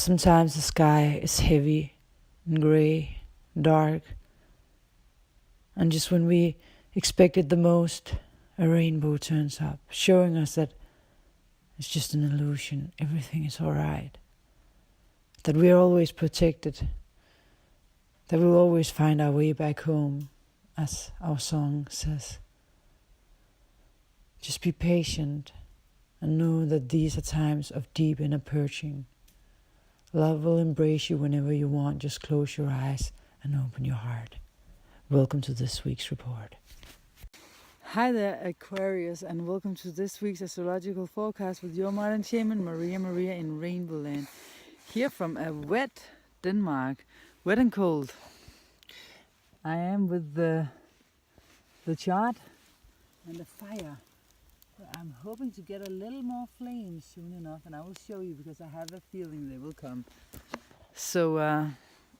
Sometimes the sky is heavy and grey, dark, and just when we expect it the most, a rainbow turns up, showing us that it's just an illusion, everything is alright, that we are always protected, that we'll always find our way back home, as our song says. Just be patient and know that these are times of deep inner purging. Love will embrace you whenever you want. Just close your eyes and open your heart. Welcome to this week's report. Hi there, Aquarius, and welcome to this week's astrological forecast with your modern shaman, Maria in RainbowLand. Here from a wet Denmark, wet and cold. I am with the chart and the fire. I'm hoping to get a little more flame soon enough, and I will show you because I have a feeling they will come. So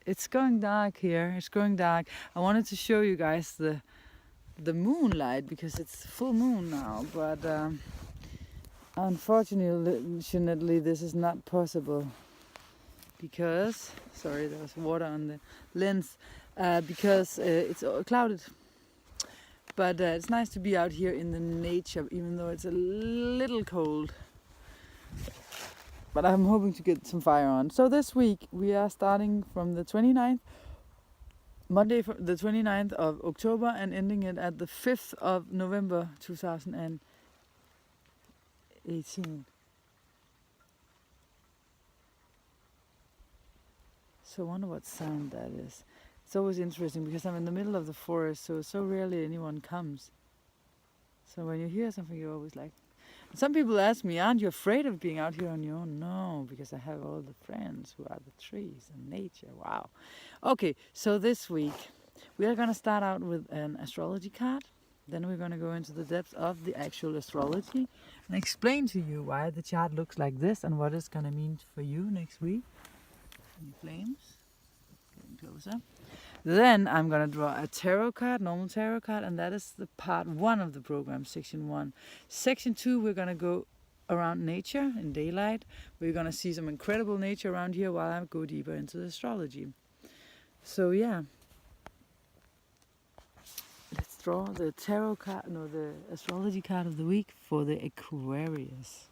it's going dark here. It's going dark. I wanted to show you guys the moonlight because it's full moon now, but unfortunately this is not possible because sorry, there was water on the lens because it's clouded. But it's nice to be out here in the nature, even though it's a little cold. But I'm hoping to get some fire on. So this week we are starting from the 29th, Monday the 29th of October, and ending it at the 5th of November 2018. So I wonder what sound that is. It's always interesting because I'm in the middle of the forest, so rarely anyone comes. So when you hear something, you're always like... Some people ask me, aren't you afraid of being out here on your own? No, because I have all the friends who are the trees and nature. Wow. Okay, so this week we are going to start out with an astrology card. Then we're going to go into the depths of the actual astrology and explain to you why the chart looks like this and what it's going to mean for you next week. Any flames? Getting closer. Then I'm going to draw a tarot card, normal tarot card, and that is the part 1 of the program, section 1. Section 2, we're going to go around nature in daylight. We're going to see some incredible nature around here while I go deeper into the astrology. So yeah, let's draw the tarot card, the astrology card of the week for the Aquarius.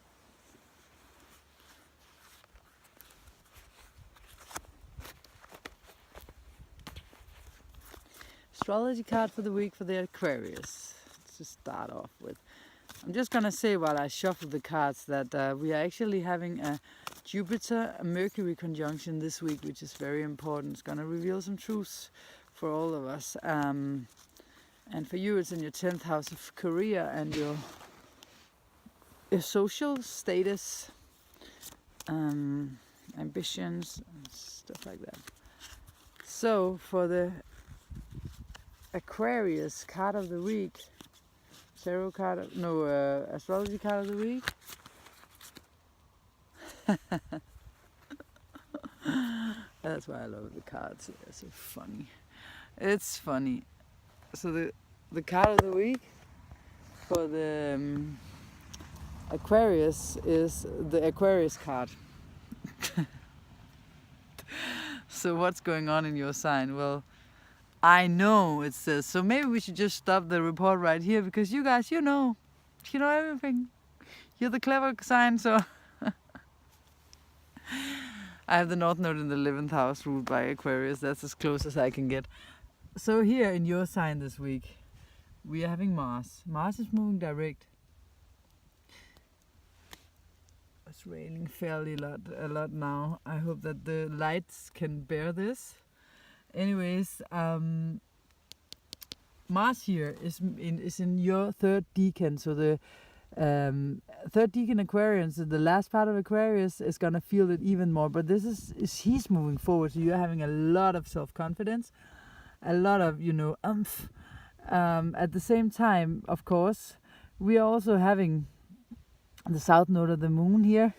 Astrology card for the week for the Aquarius. To start off with, I'm just gonna say while I shuffle the cards that we are actually having a Jupiter-Mercury conjunction this week, which is very important. It's gonna reveal some truths for all of us. And for you, it's in your 10th house of career and your social status, ambitions, and stuff like that. So for the Aquarius card of the week, tarot card, astrology card of the week. That's why I love the cards. They're so funny. It's funny. So the card of the week for the Aquarius is the Aquarius card. So what's going on in your sign? Well, I know it says, so maybe we should just stop the report right here because you guys, you know everything. You're the clever sign, so I have the North Node in the 11th house ruled by Aquarius. That's as close as I can get. So here in your sign this week, we are having Mars. Mars is moving direct. It's raining fairly a lot now. I hope that the lights can bear this. Anyways, Mars here is in your 3rd decan, so the 3rd decan Aquarius, the last part of Aquarius, is gonna feel it even more. But this is he's moving forward, so you're having a lot of self-confidence, a lot of umph. At the same time, of course, we are also having the south node of the moon here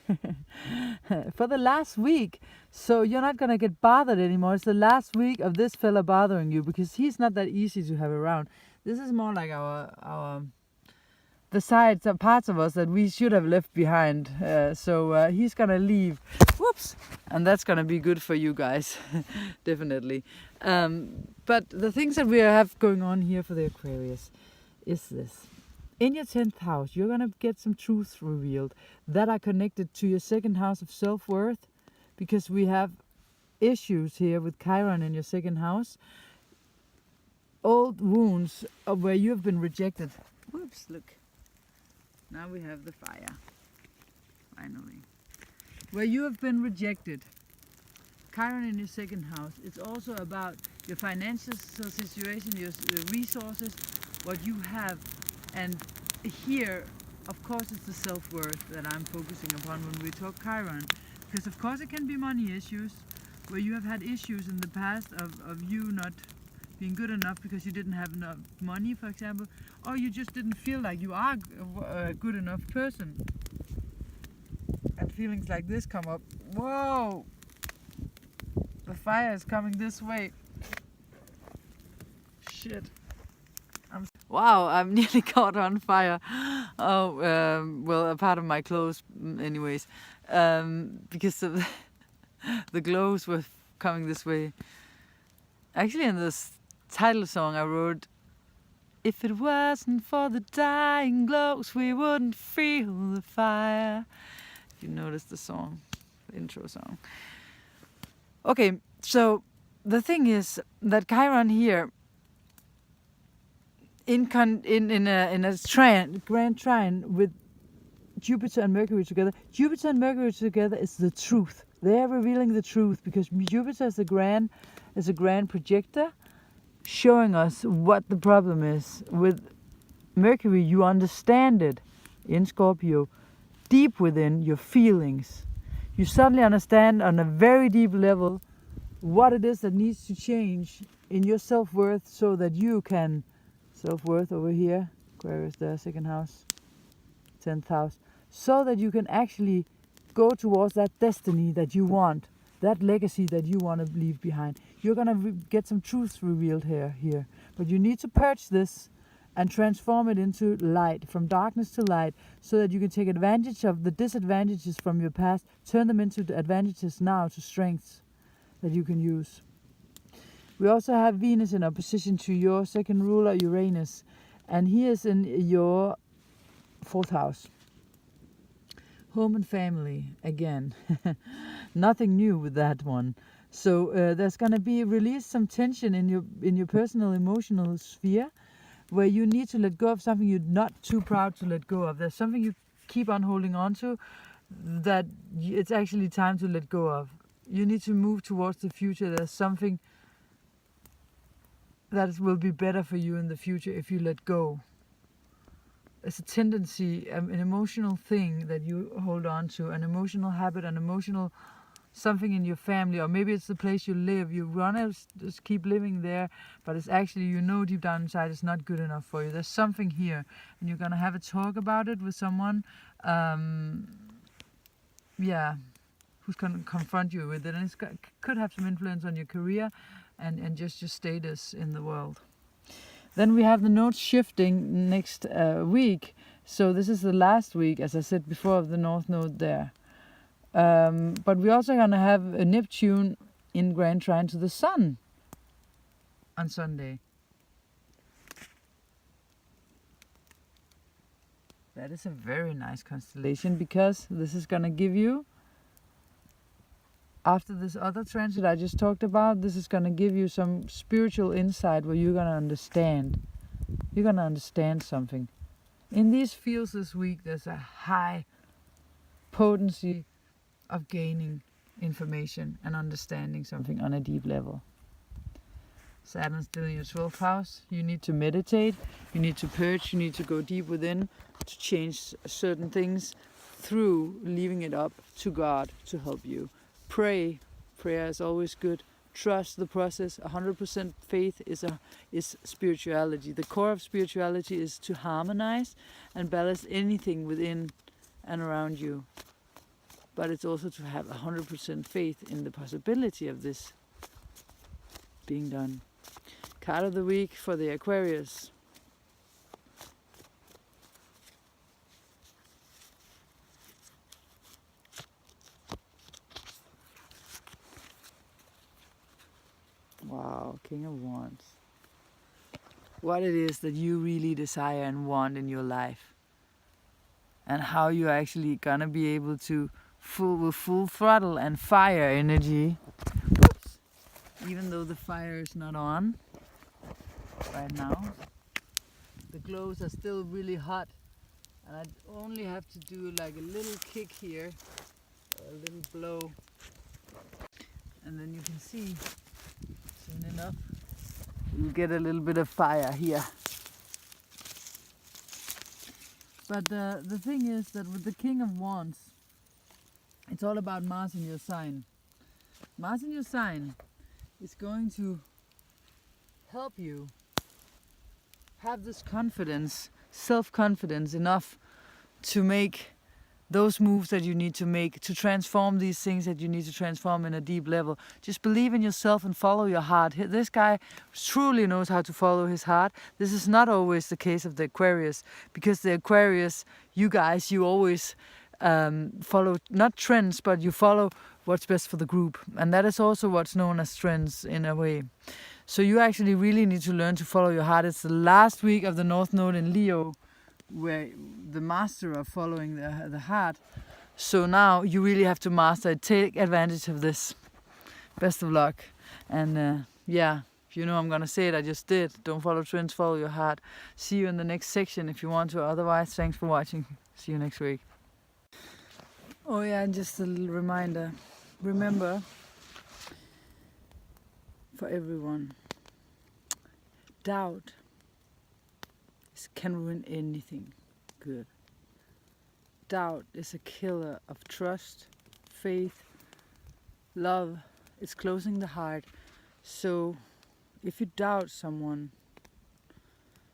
for the last week, so you're not gonna get bothered anymore. It's the last week of this fella bothering you because he's not that easy to have around. This is more like our the sides are parts of us that we should have left behind. So he's gonna leave. Whoops! And that's gonna be good for you guys, definitely. But the things that we have going on here for the Aquarius is this. In your 10th house, you're gonna get some truths revealed that are connected to your 2nd house of self-worth, because we have issues here with Chiron in your 2nd house. Old wounds of where you have been rejected. Whoops, look. Now we have the fire. Finally. Where you have been rejected. Chiron in your 2nd house. It's also about your financial situation, your resources, what you have. And here, of course, it's the self-worth that I'm focusing upon when we talk Chiron. Because of course it can be money issues, where you have had issues in the past of you not being good enough because you didn't have enough money, for example, or you just didn't feel like you are a good enough person. And feelings like this come up. Whoa! The fire is coming this way. Shit. Wow, I'm nearly caught on fire. Oh, well, a part of my clothes, anyways, because of the glows were coming this way. Actually, in this title song I wrote, if it wasn't for the dying glows, we wouldn't feel the fire. If you notice the song, the intro song. Okay, so the thing is that Chiron here, in a grand trine with Jupiter and Mercury together. Jupiter and Mercury together is the truth. They are revealing the truth, because Jupiter is a grand projector, showing us what the problem is. With Mercury, you understand it in Scorpio, deep within your feelings. You suddenly understand on a very deep level what it is that needs to change in your self-worth, so that you can self-worth over here, Aquarius there, 2nd house, 10th house, so that you can actually go towards that destiny that you want, that legacy that you want to leave behind. You're going to get some truths revealed here, but you need to purge this and transform it into light, from darkness to light, so that you can take advantage of the disadvantages from your past, turn them into the advantages now, to strengths that you can use. We also have Venus in opposition to your 2nd ruler, Uranus, and he is in your 4th house. Home and family, again. Nothing new with that one. So there's going to be released some tension in your personal emotional sphere, where you need to let go of something you're not too proud to let go of. There's something you keep on holding on to that it's actually time to let go of. You need to move towards the future. There's something that will be better for you in the future if you let go. It's a tendency, an emotional thing that you hold on to, an emotional habit, an emotional something in your family, or maybe it's the place you live. You want to just keep living there, but it's actually, you know, deep down inside it's not good enough for you. There's something here, and you're going to have a talk about it with someone, who's going to confront you with it, and it could have some influence on your career and just your status in the world. Then we have the nodes shifting next week. So this is the last week, as I said before, of the North Node there. But we're also going to have a Neptune in Grand Trine to the Sun on Sunday. That is a very nice constellation, because this is going to give you, after this other transit I just talked about, this is going to give you some spiritual insight where you're going to understand. You're going to understand something. In these fields this week, there's a high potency of gaining information and understanding something on a deep level. Saturn's still in your 12th house. You need to meditate, you need to purge, you need to go deep within to change certain things through leaving it up to God to help you. Pray. Prayer is always good. Trust the process. 100% faith is spirituality. The core of spirituality is to harmonize and balance anything within and around you. But it's also to have 100% faith in the possibility of this being done. Card of the week for the Aquarius. King of Wands. What it is that you really desire and want in your life. And how you're actually gonna be able to with full throttle and fire energy. Oops. Even though the fire is not on right now. The glows are still really hot. And I only have to do like a little kick here. Or a little blow. And then you can see soon enough you'll get a little bit of fire here. But the thing is that with the King of Wands, it's all about Mars in your sign. Mars in your sign is going to help you have this confidence, self-confidence enough to make those moves that you need to make, to transform these things that you need to transform in a deep level. Just believe in yourself and follow your heart. This guy truly knows how to follow his heart. This is not always the case of the Aquarius, because the Aquarius, you guys, you always follow, not trends, but you follow what's best for the group. And that is also what's known as trends in a way. So you actually really need to learn to follow your heart. It's the last week of the North Node in Leo, where the master of following the heart. So now you really have to master it. Take advantage of this. Best of luck. And yeah, you know I'm gonna say it, I just did. Don't follow trends, follow your heart. See you in the next section if you want to. Otherwise, thanks for watching. See you next week. Oh yeah, and just a little reminder. Remember, for everyone, doubt can ruin anything good. Doubt is a killer of trust, faith, love. It's closing the heart. So if you doubt someone,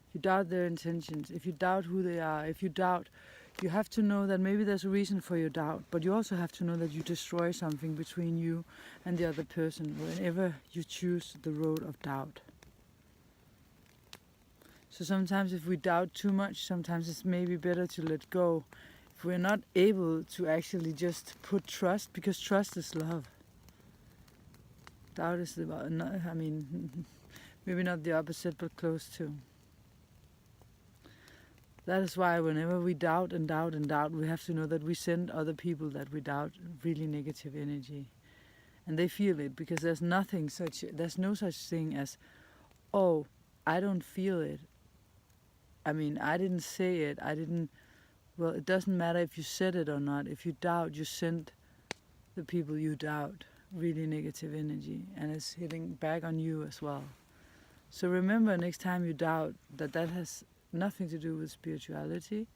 if you doubt their intentions, if you doubt who they are, if you doubt, you have to know that maybe there's a reason for your doubt, but you also have to know that you destroy something between you and the other person whenever you choose the road of doubt. So sometimes if we doubt too much, sometimes it's maybe better to let go. If we're not able to actually just put trust, because trust is love. Doubt is about, I mean, maybe not the opposite, but close to. That is why whenever we doubt and doubt and doubt, we have to know that we send other people that we doubt really negative energy. And they feel it, because there's no such thing as, oh, I don't feel it. I mean, I didn't say it, well, it doesn't matter if you said it or not. If you doubt, you send the people you doubt really negative energy, and it's hitting back on you as well. So remember, next time you doubt, that has nothing to do with spirituality.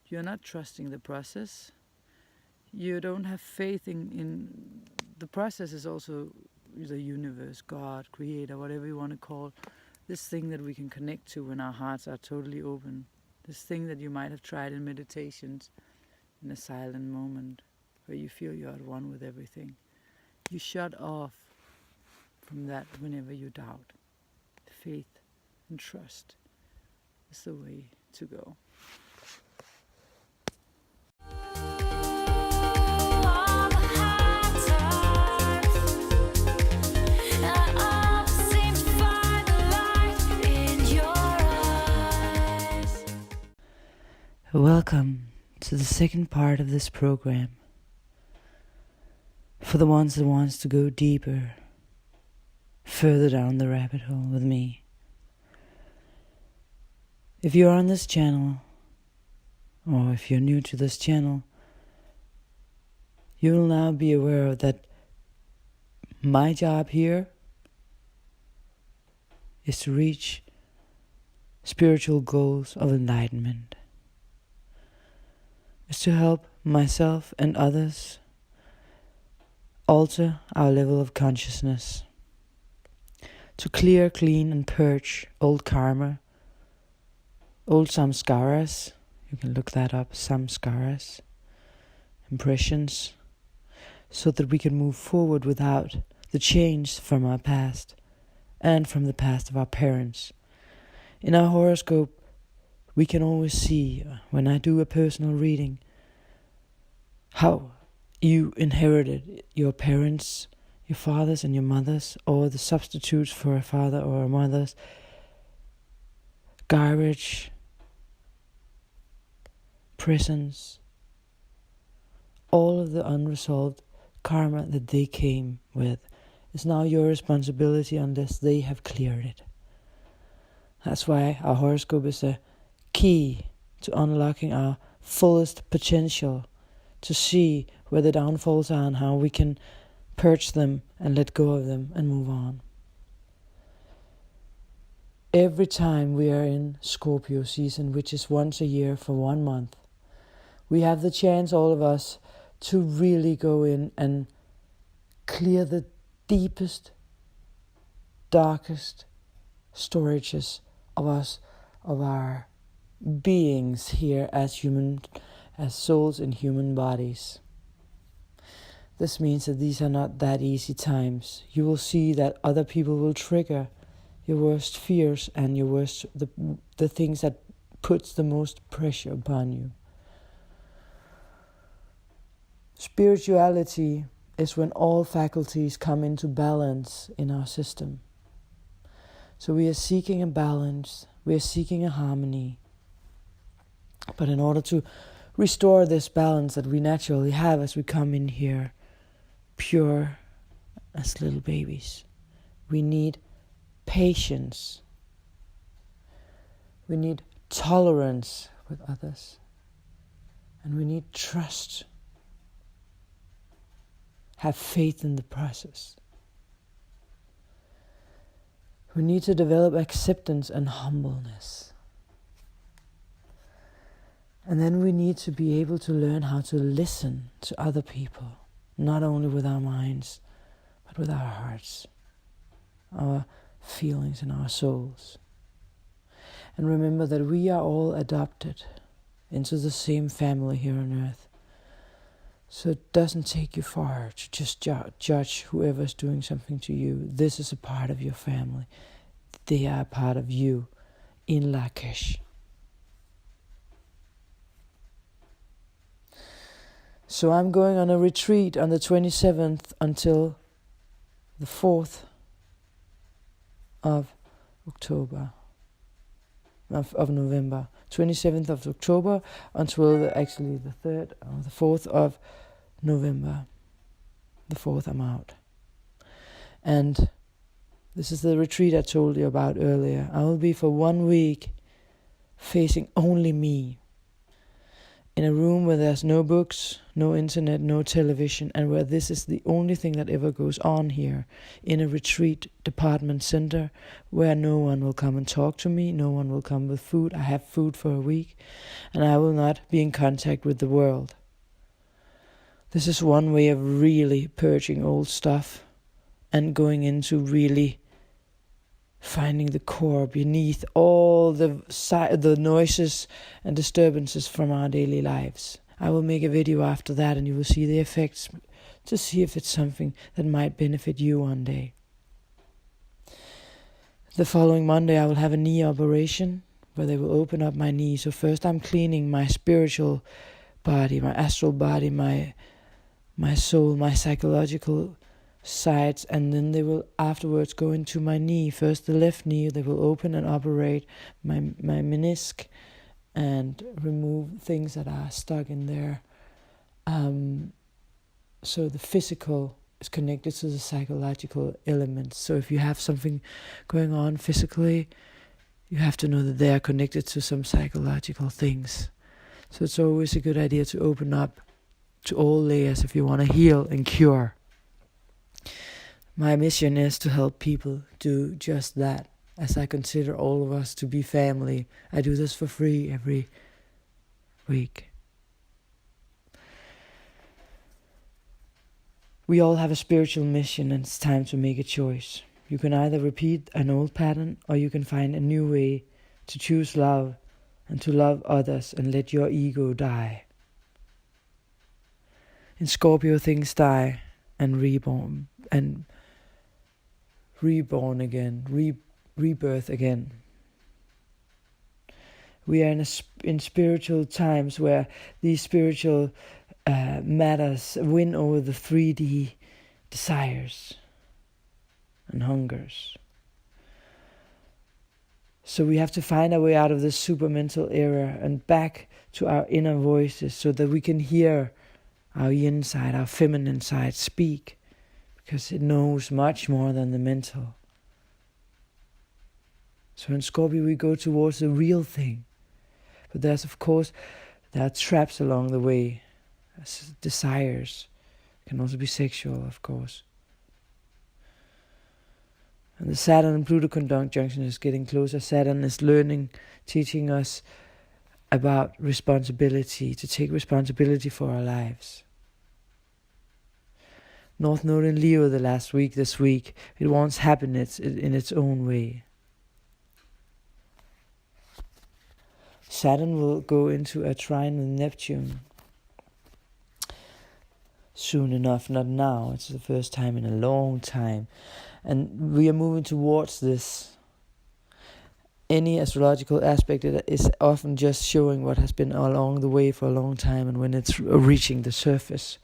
You're not trusting the process. You don't have faith in the process. Is also the universe, God, creator, whatever you want to call this thing that we can connect to when our hearts are totally open. This thing that you might have tried in meditations, in a silent moment where you feel you're at one with everything. You shut off from that whenever you doubt. Faith and trust is the way to go. Welcome to the second part of this program. For the ones that wants to go deeper, further down the rabbit hole with me. If you're on this channel, or if you're new to this channel, you will now be aware that my job here is to reach spiritual goals of enlightenment. Is to help myself and others alter our level of consciousness, to clear, clean and purge old karma, old samskaras, you can look that up, samskaras, impressions, so that we can move forward without the change from our past and from the past of our parents. In our horoscope, we can always see, when I do a personal reading, how you inherited your parents' your fathers and your mothers, or the substitutes for a father or a mother's, garbage, prisons, all of the unresolved karma that they came with is now your responsibility unless they have cleared it. That's why our horoscope is a key to unlocking our fullest potential, to see where the downfalls are and how we can purge them and let go of them and move on. Every time we are in Scorpio season, which is once a year for 1 month, we have the chance, all of us, to really go in and clear the deepest, darkest storages of us, of our beings here as souls in human bodies. This means that these are not that easy times. You will see that other people will trigger your worst fears and your worst the things that puts the most pressure upon you. Spirituality is when all faculties come into balance in our system. So we are seeking a balance, we are seeking a harmony. But in order to restore this balance that we naturally have as we come in here, pure as little babies, we need patience. We need tolerance with others. And we need trust. Have faith in the process. We need to develop acceptance and humbleness. And then we need to be able to learn how to listen to other people, not only with our minds, but with our hearts, our feelings and our souls. And remember that we are all adopted into the same family here on earth. So it doesn't take you far to just judge whoever's doing something to you. This is a part of your family. They are a part of you in Lakesh. So I'm going on a retreat on the 27th until the 4th of October. Of November. 27th of October until the 3rd or the 4th of November. The 4th I'm out. And this is the retreat I told you about earlier. I will be for 1 week facing only me. In a room where there's no books, no internet, no television, and where this is the only thing that ever goes on here, in a retreat department center, where no one will come and talk to me, no one will come with food. I have food for a week, and I will not be in contact with the world. This is one way of really purging old stuff and going into really finding the core beneath all the noises and disturbances from our daily lives. I will make a video after that and you will see the effects to see if it's something that might benefit you one day. The following Monday I will have a knee operation where they will open up my knee. So first I'm cleaning my spiritual body, my astral body, my soul, my psychological sides, and then they will afterwards go into my knee. First the left knee, they will open and operate my menisc and remove things that are stuck in there. So the physical is connected to the psychological elements. So if you have something going on physically, you have to know that they are connected to some psychological things. So it's always a good idea to open up to all layers if you want to heal and cure. My mission is to help people do just that, as I consider all of us to be family. I do this for free every week. We all have a spiritual mission, and it's time to make a choice. You can either repeat an old pattern, or you can find a new way to choose love and to love others and let your ego die. In Scorpio, things die and reborn again, rebirth again. We are in spiritual times where these spiritual matters win over the 3D desires and hungers. So we have to find our way out of this supermental era and back to our inner voices so that we can hear our yin side, our feminine side speak, because it knows much more than the mental. So in Scorpio we go towards the real thing. But there are traps along the way. Desires can also be sexual, of course. And the Saturn and Pluto conjunction is getting closer. Saturn is teaching us about responsibility, to take responsibility for our lives. North Node in Leo this week, it wants happiness in its own way. Saturn will go into a trine with Neptune soon enough, not now. It's the first time in a long time. And we are moving towards this. Any astrological aspect is often just showing what has been along the way for a long time, and when it's reaching the surface,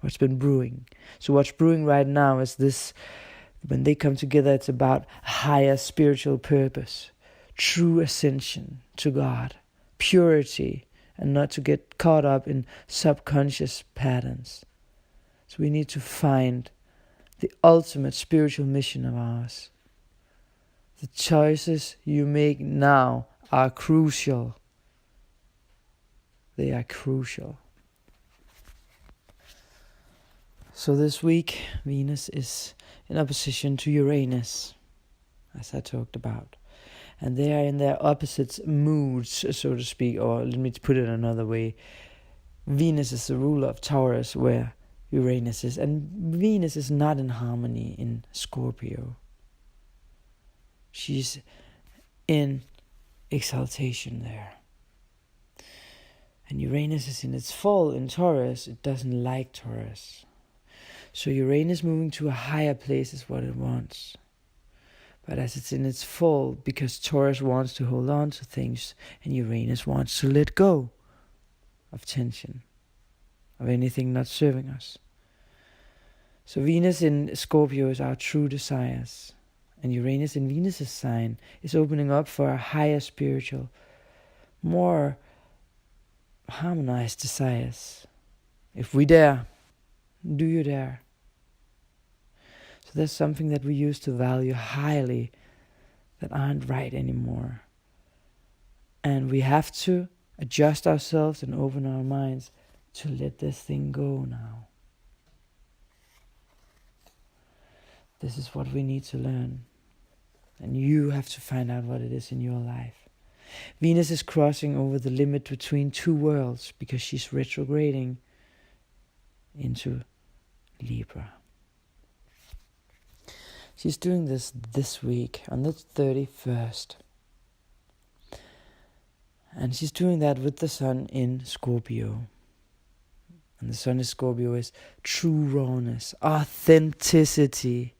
what's been brewing. So what's brewing right now is this: when they come together, it's about higher spiritual purpose, true ascension to God, purity, and not to get caught up in subconscious patterns. So we need to find the ultimate spiritual mission of ours. The choices you make now are crucial. They are crucial. So this week, Venus is in opposition to Uranus, as I talked about. And they are in their opposite moods, so to speak, or let me put it another way. Venus is the ruler of Taurus, where Uranus is, and Venus is not in harmony in Scorpio. She's in exaltation there. And Uranus is in its fall in Taurus. It doesn't like Taurus. So Uranus moving to a higher place is what it wants. But as it's in its fall, because Taurus wants to hold on to things and Uranus wants to let go of tension, of anything not serving us. So Venus in Scorpio is our true desires. And Uranus in Venus' sign is opening up for a higher spiritual, more harmonized desires. If we dare, do you dare? So there's something that we used to value highly that aren't right anymore. And we have to adjust ourselves and open our minds to let this thing go now. This is what we need to learn. And you have to find out what it is in your life. Venus is crossing over the limit between two worlds because she's retrograding into Libra. She's doing this week on the 31st. And she's doing that with the Sun in Scorpio. And the Sun in Scorpio is true rawness, authenticity.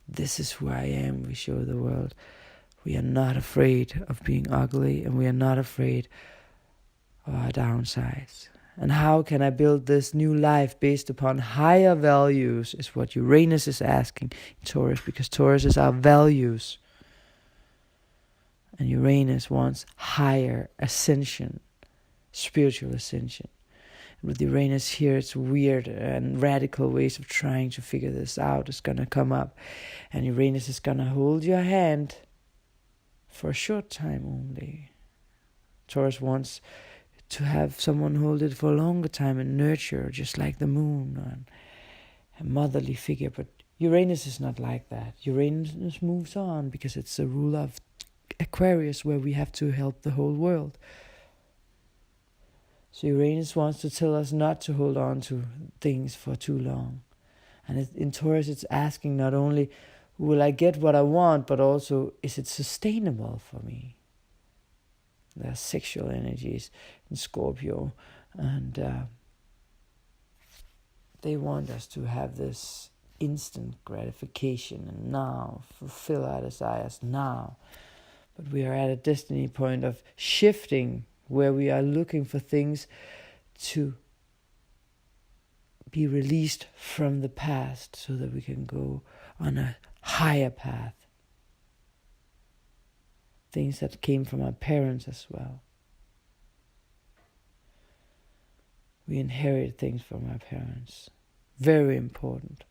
This is who I am, we show the world. We are not afraid of being ugly, and we are not afraid of our downsides. And how can I build this new life based upon higher values is what Uranus is asking in Taurus, because Taurus is our values. And Uranus wants higher ascension, spiritual ascension. With Uranus here, it's weird and radical ways of trying to figure this out is going to come up. And Uranus is going to hold your hand for a short time only. Taurus wants to have someone hold it for a longer time and nurture, just like the moon, and a motherly figure. But Uranus is not like that. Uranus moves on because it's the ruler of Aquarius, where we have to help the whole world. So Uranus wants to tell us not to hold on to things for too long. And in Taurus, it's asking not only, will I get what I want, but also, is it sustainable for me? There are sexual energies in Scorpio, and they want us to have this instant gratification and now, fulfill our desires now. But we are at a destiny point of shifting, where we are looking for things to be released from the past so that we can go on a higher path. Things that came from our parents as well. We inherit things from our parents. Very important.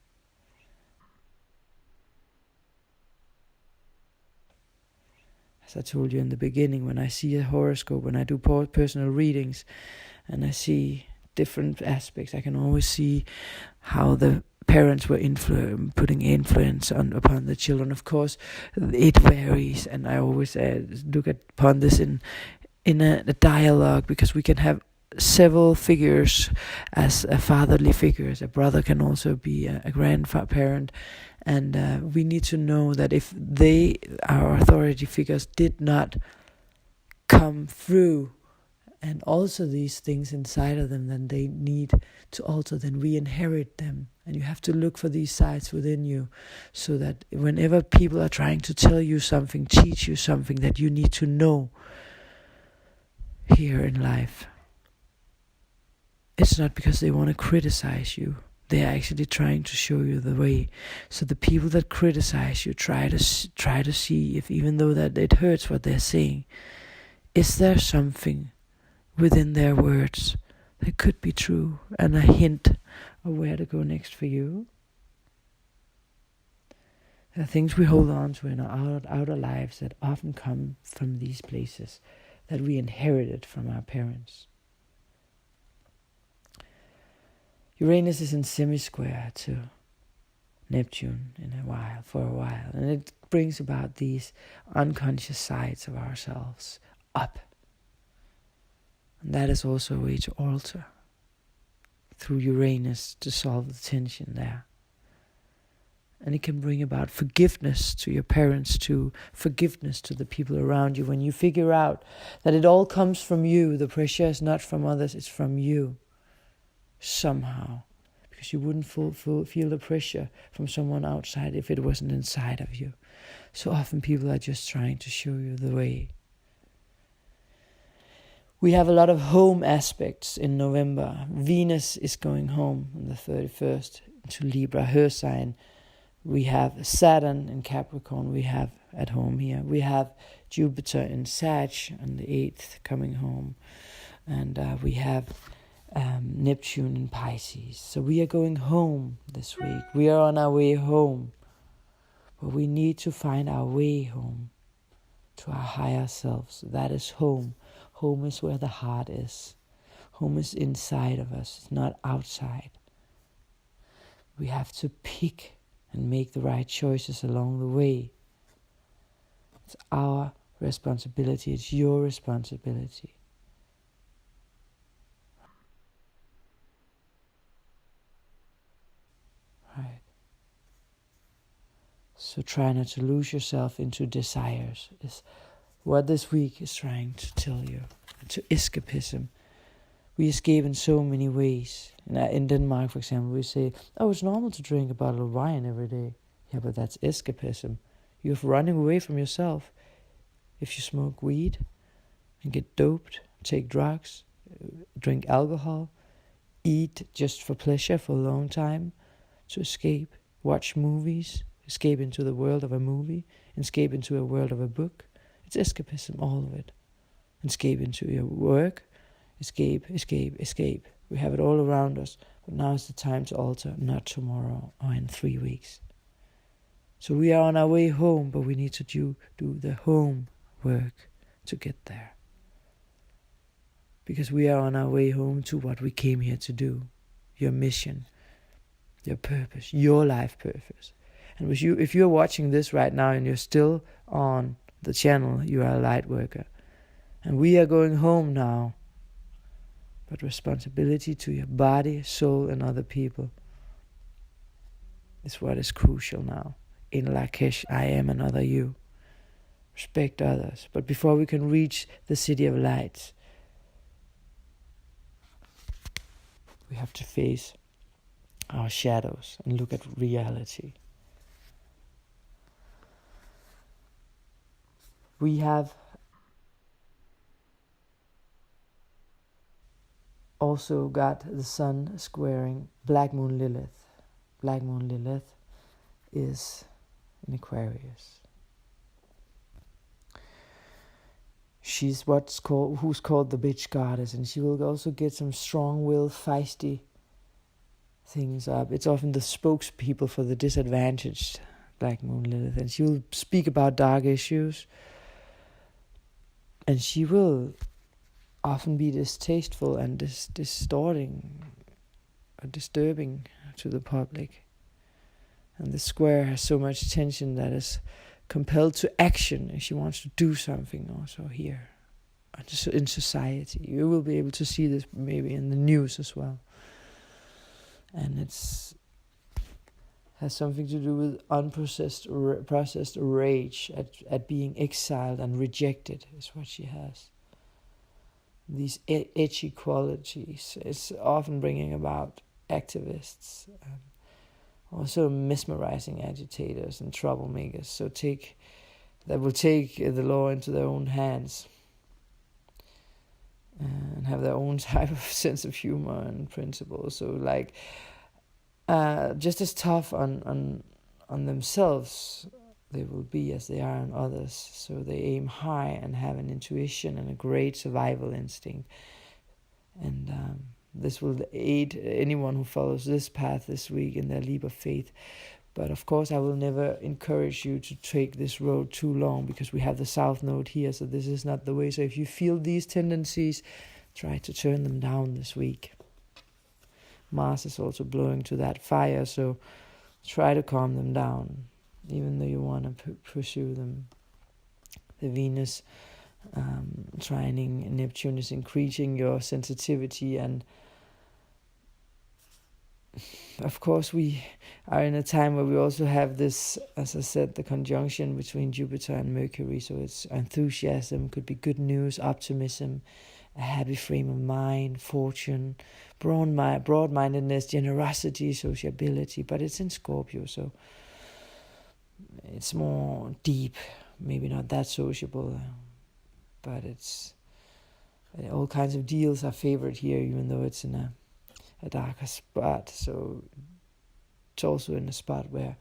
As I told you in the beginning, when I see a horoscope, when I do personal readings, and I see different aspects, I can always see how the parents were putting influence upon the children. Of course, it varies, and I always look upon this in a dialogue, because we can have several figures as a fatherly figures. A brother can also be a grandparent, and we need to know that if our authority figures, did not come through and alter these things inside of them, then they need to alter, then we inherit them. And you have to look for these sides within you, so that whenever people are trying to tell you something, teach you something that you need to know here in life, it's not because they want to criticize you. They are actually trying to show you the way. So the people that criticize you, try to see if, even though that it hurts what they're saying, is there something within their words that could be true, and a hint of where to go next for you. There are things we hold on to in our outer lives that often come from these places that we inherited from our parents. Uranus is in semi-square to Neptune for a while, and it brings about these unconscious sides of ourselves up. And that is also a way to alter, through Uranus, to solve the tension there. And it can bring about forgiveness to your parents, to forgiveness to the people around you. When you figure out that it all comes from you, the pressure is not from others, it's from you, somehow. Because you wouldn't feel the pressure from someone outside if it wasn't inside of you. So often people are just trying to show you the way. We have a lot of home aspects in November. Venus is going home on the 31st to Libra, her sign. We have Saturn in Capricorn, we have at home here. We have Jupiter in Sag on the 8th coming home. And we have Neptune in Pisces. So we are going home this week. We are on our way home. But we need to find our way home to our higher selves. That is home. Home is where the heart is. Home is inside of us. It's not outside. We have to pick and make the right choices along the way. It's our responsibility. It's your responsibility. Right. So try not to lose yourself into desires. Is what this week is trying to tell you. To escapism. We escape in so many ways. In Denmark, for example, we say, oh, it's normal to drink a bottle of wine every day. Yeah, but that's escapism. You're running away from yourself. If you smoke weed and get doped, take drugs, drink alcohol, eat just for pleasure for a long time, to escape, watch movies, escape into the world of a movie, escape into a world of a book. It's escapism, all of it. Escape into your work, escape. We have it all around us, but now is the time to alter, not tomorrow or in 3 weeks. So we are on our way home, but we need to do the home work to get there. Because we are on our way home to what we came here to do, your mission, your purpose, your life purpose. And if you're watching this right now and you're still on the channel, you are a light worker. And we are going home now. But responsibility to your body, soul, and other people is what is crucial now. In Lakesh, I am another you. Respect others. But before we can reach the city of lights, we have to face our shadows and look at reality. We have also got the sun squaring Black Moon Lilith. Black Moon Lilith is in Aquarius. She's who's called the bitch goddess, and she will also get some strong-willed, feisty things up. It's often the spokespeople for the disadvantaged, Black Moon Lilith, and she will speak about dark issues, and she will often be distasteful and distorting or disturbing to the public. And the square has so much tension that is compelled to action, and she wants to do something also here in society. You will be able to see this maybe in the news as well. And it's has something to do with processed rage at being exiled and rejected is what she has. These etchy qualities. It's often bringing about activists, also mesmerizing agitators and troublemakers. So that will take the law into their own hands and have their own type of sense of humor and principles. So like just as tough on themselves they will be as they are on others. So they aim high and have an intuition and a great survival instinct. And this will aid anyone who follows this path this week in their leap of faith. But of course, I will never encourage you to take this road too long, because we have the South Node here, so this is not the way. So if you feel these tendencies, try to turn them down this week. Mars is also blowing to that fire, so try to calm them down, even though you want to pursue them. The Venus trining Neptune is increasing your sensitivity, and of course we are in a time where we also have this, as I said, the conjunction between Jupiter and Mercury. So it's enthusiasm, could be good news, optimism, a happy frame of mind, fortune, broad-mindedness, generosity, sociability. But it's in Scorpio, so it's more deep, maybe not that sociable, but it's all kinds of deals are favored here, even though it's in a darker spot. So it's also in a spot where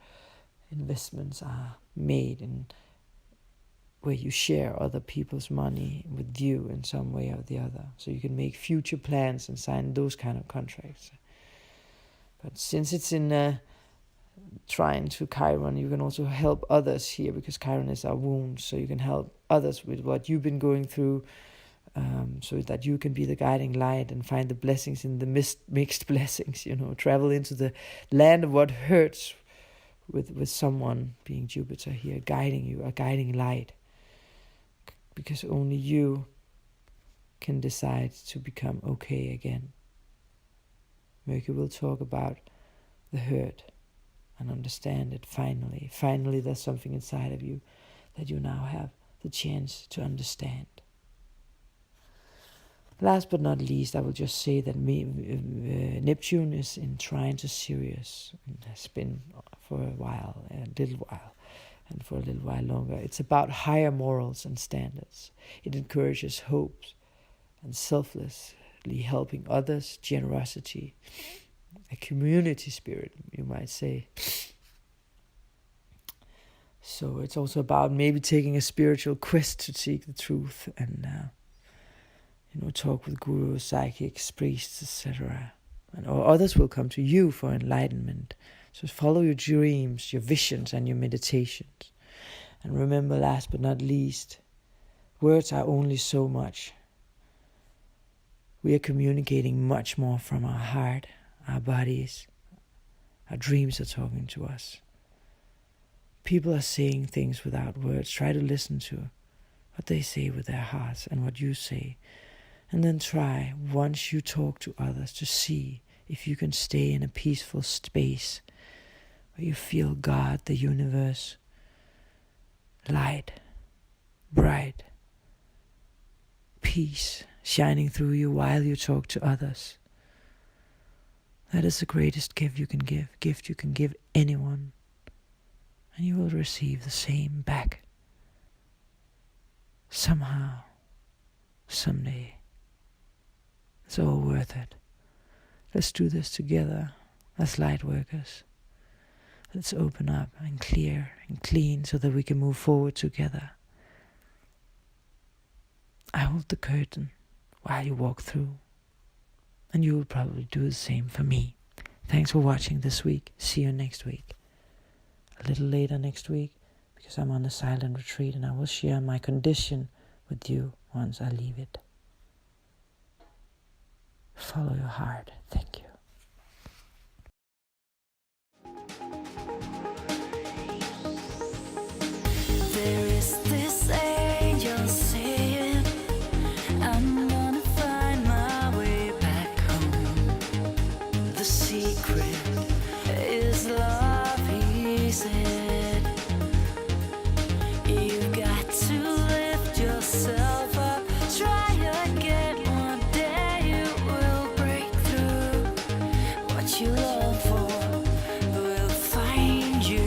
investments are made and where you share other people's money with you in some way or the other. So you can make future plans and sign those kind of contracts. But since it's in trine to Chiron, you can also help others here, because Chiron is our wound. So you can help others with what you've been going through, so that you can be the guiding light and find the blessings in the mixed blessings, travel into the land of what hurts with someone, being Jupiter here, guiding you, a guiding light. Because only you can decide to become okay again. Mercury will talk about the hurt and understand it finally. Finally, there's something inside of you that you now have the chance to understand. Last but not least, I will just say that Neptune is in trine to Sirius, and has been for a little while, and for a little while longer. It's about higher morals and standards. It encourages hope and selflessly helping others, generosity, a community spirit, you might say. So it's also about maybe taking a spiritual quest to seek the truth and talk with gurus, psychics, priests, etc. Or others will come to you for enlightenment. So follow your dreams, your visions, and your meditations. And remember, last but not least, words are only so much. We are communicating much more from our heart, our bodies. Our dreams are talking to us. People are saying things without words. Try to listen to what they say with their hearts and what you say. And then try, once you talk to others, to see if you can stay in a peaceful space where you feel God, the universe, light, bright, peace shining through you while you talk to others. That is the greatest gift you can give anyone, and you will receive the same back. Somehow, someday. It's all worth it. Let's do this together as light workers. Let's open up and clear and clean so that we can move forward together. I hold the curtain while you walk through, and you will probably do the same for me. Thanks for watching this week. See you next week. A little later next week, because I'm on a silent retreat, and I will share my condition with you once I leave it. Follow your heart. Thank you. There is this angel saying, I'm gonna find my way back home. The secret is love, he said. You've got to lift yourself up, try again. One day you will break through. What you long for will find you.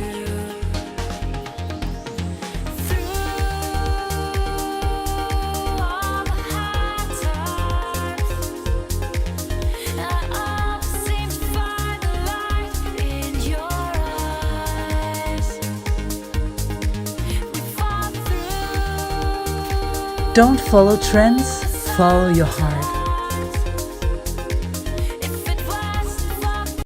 Don't follow trends, follow your heart.